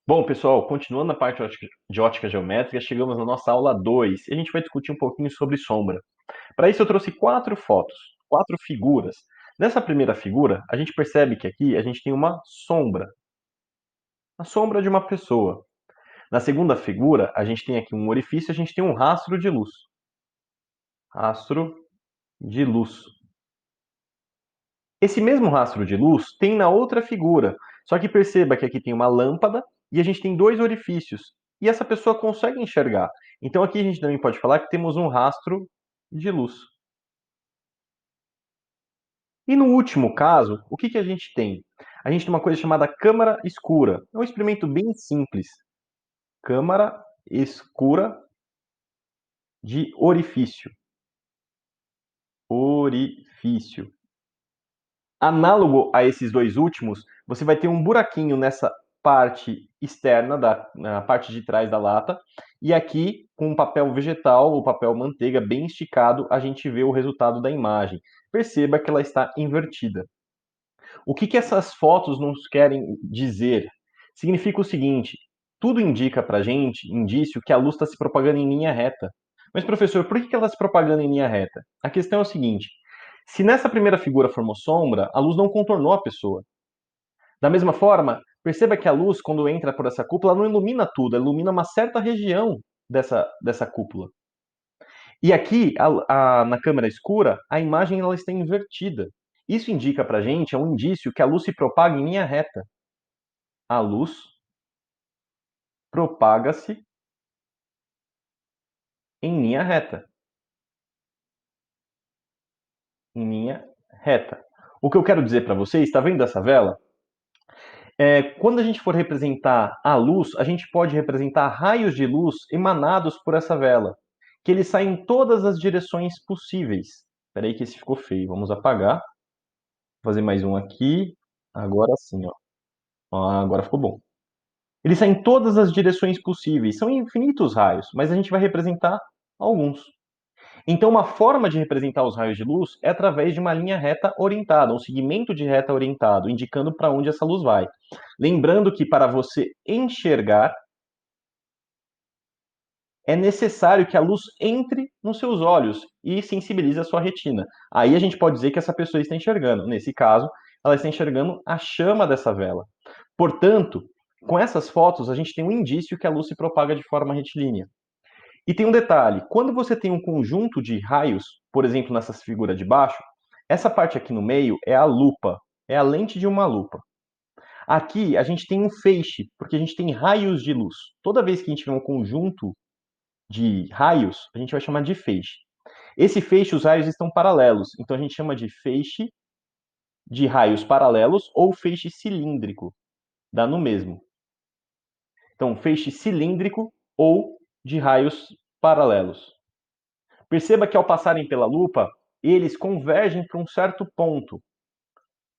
Bom, pessoal, continuando na parte de ótica geométrica, chegamos na nossa aula 2 e a gente vai discutir um pouquinho sobre sombra. Para isso, eu trouxe 4 fotos, 4 figuras. Nessa primeira figura, a gente percebe que aqui a gente tem uma sombra, a sombra de uma pessoa. Na segunda figura, a gente tem aqui um orifício, a gente tem um rastro de luz. Rastro de luz. Esse mesmo rastro de luz tem na outra figura, só que perceba que aqui tem uma lâmpada e a gente tem dois orifícios. E essa pessoa consegue enxergar. Então aqui a gente também pode falar que temos um rastro de luz. E no último caso, o que que a gente tem? A gente tem uma coisa chamada câmara escura. É um experimento bem simples. Câmara escura de orifício. Orifício. Análogo a esses dois últimos, você vai ter um buraquinho nessa parte externa, na parte de trás da lata, e aqui, com um papel vegetal ou papel manteiga bem esticado, a gente vê o resultado da imagem. Perceba que ela está invertida. O que que essas fotos nos querem dizer? Significa o seguinte: tudo indica para a gente, indício, que a luz está se propagando em linha reta. Mas, professor, por que que ela está se propagando em linha reta? A questão é o seguinte: se nessa primeira figura formou sombra, a luz não contornou a pessoa. Da mesma forma, perceba que a luz, quando entra por essa cúpula, não ilumina tudo, ela ilumina uma certa região dessa cúpula. E aqui, na câmera escura, a imagem ela está invertida. Isso indica para a gente, é um indício que a luz se propaga em linha reta. A luz propaga-se em linha reta. Em linha reta. O que eu quero dizer para vocês, está vendo essa vela? Quando a gente for representar a luz, a gente pode representar raios de luz emanados por essa vela, que eles saem em todas as direções possíveis. Espera aí que esse ficou feio, vamos apagar. Vou fazer mais um aqui. Agora sim, ó. Agora ficou bom. Eles saem em todas as direções possíveis, são infinitos raios, mas a gente vai representar alguns. Então, uma forma de representar os raios de luz é através de uma linha reta orientada, um segmento de reta orientado, indicando para onde essa luz vai. Lembrando que para você enxergar, é necessário que a luz entre nos seus olhos e sensibilize a sua retina. Aí a gente pode dizer que essa pessoa está enxergando. Nesse caso, ela está enxergando a chama dessa vela. Portanto, com essas fotos, a gente tem um indício que a luz se propaga de forma retilínea. E tem um detalhe: quando você tem um conjunto de raios, por exemplo, nessa figura de baixo, essa parte aqui no meio é a lupa, é a lente de uma lupa. Aqui a gente tem um feixe, porque a gente tem raios de luz. Toda vez que a gente vê um conjunto de raios, a gente vai chamar de feixe. Esse feixe, os raios estão paralelos, então a gente chama de feixe de raios paralelos ou feixe cilíndrico, dá no mesmo. Então, feixe cilíndrico ou de raios paralelos. Perceba que ao passarem pela lupa, eles convergem para um certo ponto.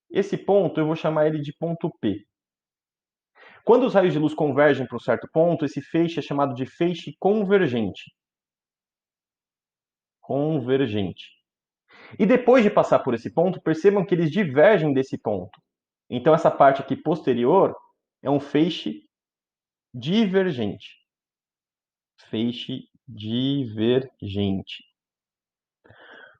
Esse ponto eu vou chamar ele de ponto P. Quando os raios de luz convergem para um certo ponto, esse feixe é chamado de feixe convergente. Convergente. E depois de passar por esse ponto, percebam que eles divergem desse ponto. Então essa parte aqui posterior é um feixe divergente. Feixe divergente.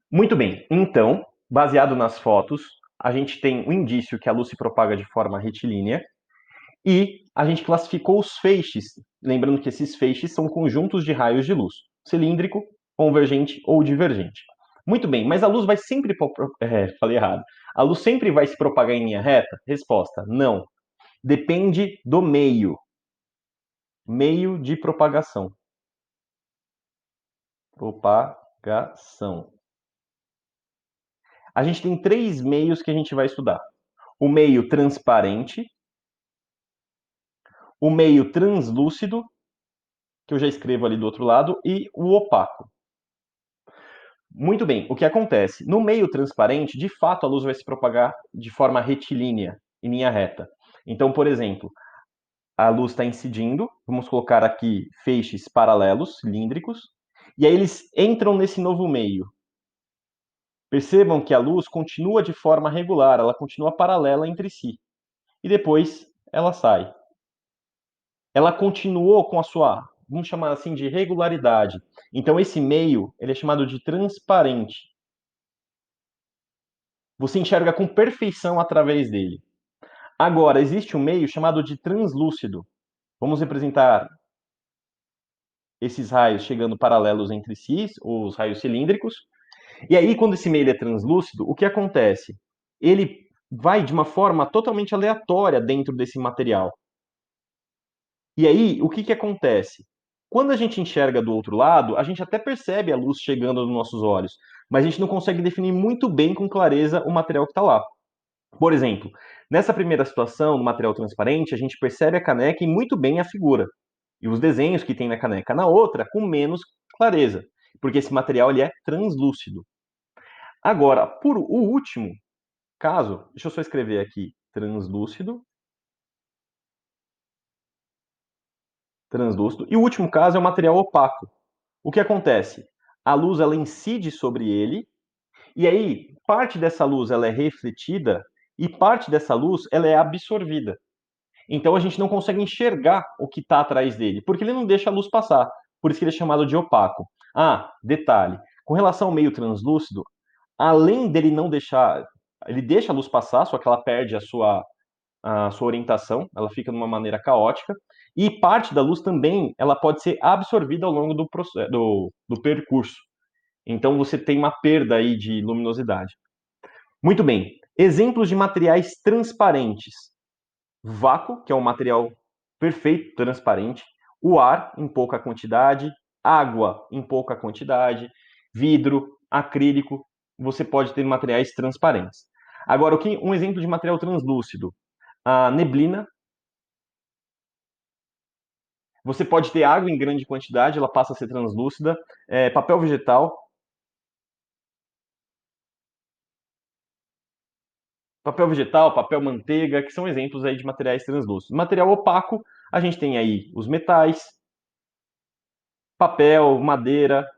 Muito bem, então, baseado nas fotos, a gente tem um indício que a luz se propaga de forma retilínea e a gente classificou os feixes, lembrando que esses feixes são conjuntos de raios de luz, cilíndrico, convergente ou divergente. Muito bem, mas a luz vai sempre... falei errado. A luz sempre vai se propagar em linha reta? Resposta, não. Depende do meio. Meio de propagação. Propagação. A gente tem três meios que a gente vai estudar. O meio transparente, o meio translúcido, que eu já escrevo ali do outro lado, e o opaco. Muito bem, o que acontece? No meio transparente, de fato, a luz vai se propagar de forma retilínea, em linha reta. Então, por exemplo, a luz está incidindo, vamos colocar aqui feixes paralelos, cilíndricos, e aí eles entram nesse novo meio. Percebam que a luz continua de forma regular, ela continua paralela entre si. E depois ela sai. ela continuou com a sua, vamos chamar assim, de regularidade. Então, esse meio, ele é chamado de transparente. Você enxerga com perfeição através dele. Agora, existe um meio chamado de translúcido. Vamos representar esses raios chegando paralelos entre si, os raios cilíndricos. E aí, quando esse meio é translúcido, o que acontece? Ele vai de uma forma totalmente aleatória dentro desse material. E aí, o que acontece? Quando a gente enxerga do outro lado, a gente até percebe a luz chegando nos nossos olhos, mas a gente não consegue definir muito bem com clareza o material que está lá. Por exemplo, nessa primeira situação, no material transparente, a gente percebe a caneca e muito bem a figura. E os desenhos que tem na caneca. Na outra, com menos clareza, porque esse material ele é translúcido. Agora, por o último caso, deixa eu só escrever aqui, translúcido, e o último caso é o material opaco. O que acontece? A luz ela incide sobre ele, e aí parte dessa luz ela é refletida e parte dessa luz ela é absorvida. Então a gente não consegue enxergar o que está atrás dele, porque ele não deixa a luz passar. Por isso que ele é chamado de opaco. Ah, detalhe. Com relação ao meio translúcido, além dele não deixar, ele deixa a luz passar, só que ela perde a sua orientação, ela fica de uma maneira caótica, e parte da luz também ela pode ser absorvida ao longo do, do percurso. Então você tem uma perda aí de luminosidade. Muito bem. Exemplos de materiais transparentes. Vácuo, que é um material perfeito, transparente. O ar, em pouca quantidade. Água, em pouca quantidade. Vidro, acrílico. Você pode ter materiais transparentes. Agora, um exemplo de material translúcido? A neblina. Você pode ter água em grande quantidade, ela passa a ser translúcida. Papel vegetal. Papel vegetal, papel manteiga, que são exemplos aí de materiais translúcidos. Material opaco, a gente tem aí os metais, papel, madeira,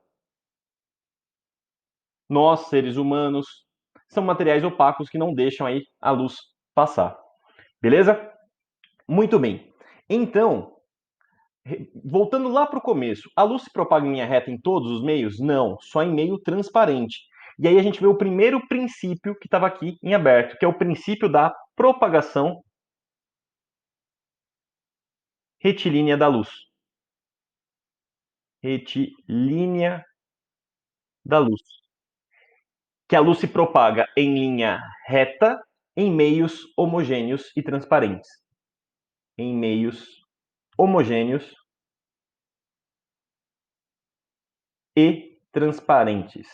nós, seres humanos, são materiais opacos que não deixam aí a luz passar. Beleza? Muito bem. Então, voltando lá para o começo, a luz se propaga em linha reta em todos os meios? Não, só em meio transparente. E aí a gente vê o primeiro princípio que estava aqui em aberto, que é o princípio da propagação retilínea da luz. Retilínea da luz. Que a luz se propaga em linha reta em meios homogêneos e transparentes. Em meios homogêneos e transparentes.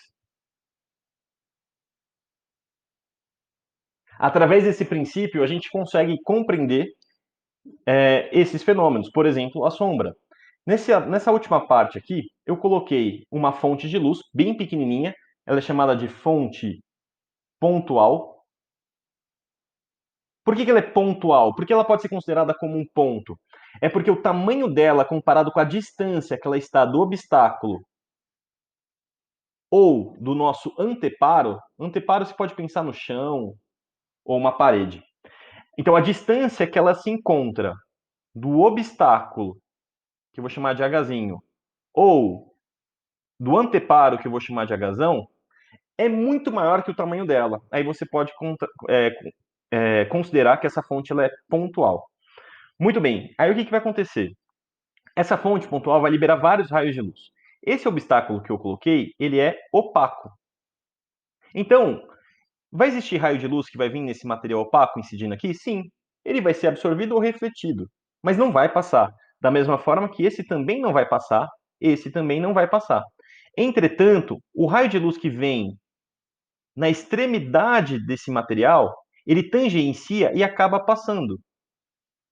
Através desse princípio, a gente consegue compreender esses fenômenos. Por exemplo, a sombra. Nessa última parte aqui, eu coloquei uma fonte de luz bem pequenininha. Ela é chamada de fonte pontual. Por que ela é pontual? Porque ela pode ser considerada como um ponto. É porque o tamanho dela, comparado com a distância que ela está do obstáculo ou do nosso anteparo você pode pensar no chão ou uma parede. Então, a distância que ela se encontra do obstáculo, que eu vou chamar de Hzinho, ou do anteparo, que eu vou chamar de Hzão, é muito maior que o tamanho dela. Aí você pode considerar que essa fonte ela é pontual. Muito bem, aí o que vai acontecer? Essa fonte pontual vai liberar vários raios de luz. Esse obstáculo que eu coloquei, ele é opaco. Então, vai existir raio de luz que vai vir nesse material opaco incidindo aqui? Sim. Ele vai ser absorvido ou refletido, mas não vai passar. Da mesma forma que esse também não vai passar, esse também não vai passar. Entretanto, o raio de luz que vem na extremidade desse material, ele tangencia e acaba passando.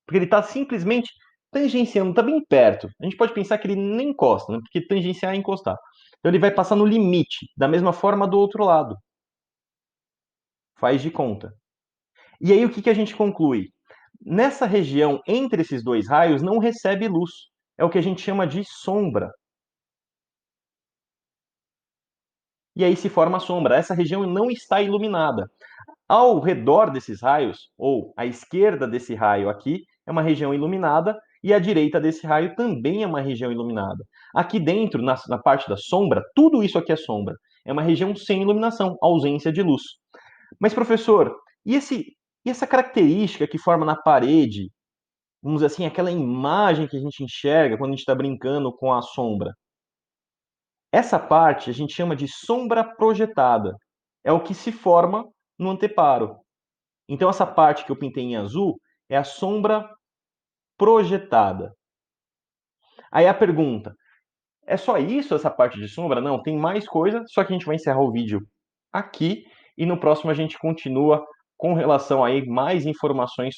Porque ele está simplesmente tangenciando, está bem perto. A gente pode pensar que ele nem encosta, né? Porque tangenciar é encostar. Então ele vai passar no limite, da mesma forma do outro lado. Faz de conta. E aí o que a gente conclui? Nessa região entre esses dois raios não recebe luz. É o que a gente chama de sombra. E aí se forma a sombra. Essa região não está iluminada. Ao redor desses raios, ou à esquerda desse raio aqui, é uma região iluminada, e a direita desse raio também é uma região iluminada. Aqui dentro, na parte da sombra, tudo isso aqui é sombra. É uma região sem iluminação, ausência de luz. Mas, professor, e essa característica que forma na parede, vamos dizer assim, aquela imagem que a gente enxerga quando a gente está brincando com a sombra? Essa parte a gente chama de sombra projetada. É o que se forma no anteparo. Então, essa parte que eu pintei em azul é a sombra projetada. Aí a pergunta: é só isso, essa parte de sombra? Não, tem mais coisa, só que a gente vai encerrar o vídeo aqui e no próximo a gente continua com relação aí com mais informações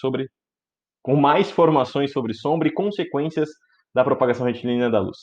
sobre sombra e consequências da propagação retilínea da luz.